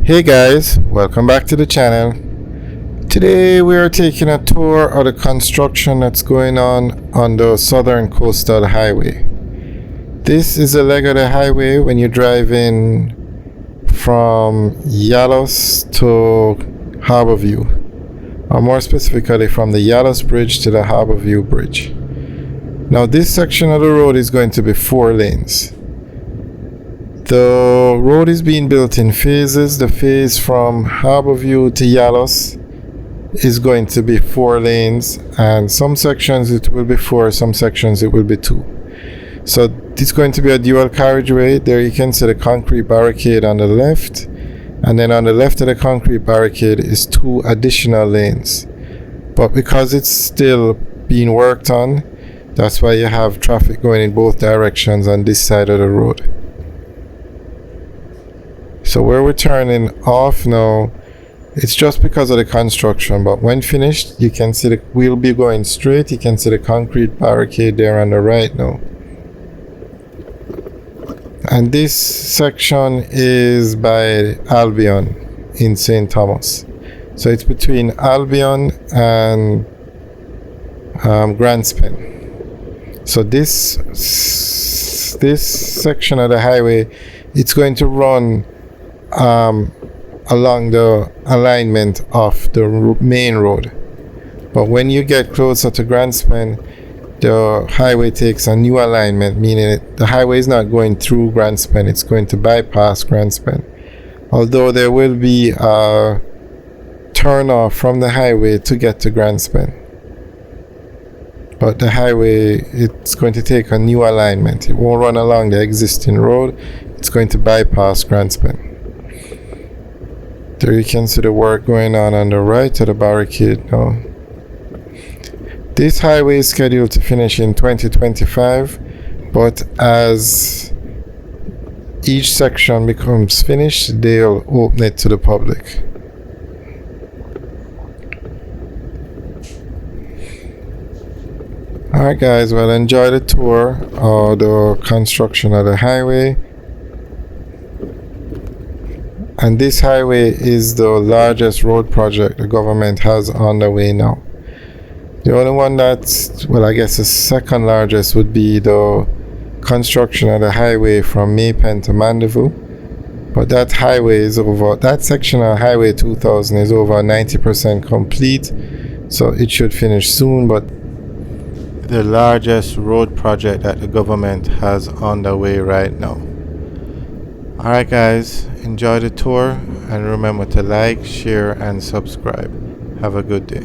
Hey guys, welcome back to the channel. Today we are taking a tour of the construction that's going on the southern coastal highway. This is a leg of the highway when you're driving from Yalos to Harborview, or more specifically from the Yalos Bridge to the Harborview Bridge. Now this section of the road is going to be 4 lanes. The road is being built in phases. The phase from Harborview to Yalos is going to be 4 lanes, and some sections it will be 4, some sections it will be 2. So it's going to be a dual carriageway. There you can see the concrete barricade on the left, and then on the left of the concrete barricade is 2 additional lanes. But because it's still being worked on, that's why you have traffic going in both directions on this side of the road. So where we're turning off now, it's just because of the construction, but when finished you can see we'll be going straight. You can see the concrete barricade there on the right now. And this section is by Albion in St. Thomas. So it's between Albion and Grandspen. So this section of the highway, it's going to run along the alignment of the main road, but when you get closer to Grandspen, the highway takes a new alignment, meaning the highway is not going through Grandspen, it's going to bypass Grandspen. Although there will be a turn off from the highway to get to Grandspen, but the highway, it's going to take a new alignment. It won't run along the existing road, it's going to bypass Grandspen. There you can see the work going on the right of the barricade now. This highway is scheduled to finish in 2025, but as each section becomes finished, they'll open it to the public. Alright guys, well, enjoy the tour of the construction of the highway. And this highway is the largest road project the government has on the way now. The only one that's, well, I guess the second largest would be the construction of the highway from Maypen to Mandeville. But that highway is over, that section of Highway 2000 is over 90% complete. So it should finish soon, but the largest road project that the government has on the way right now. Alright guys, enjoy the tour and remember to like, share and subscribe. Have a good day.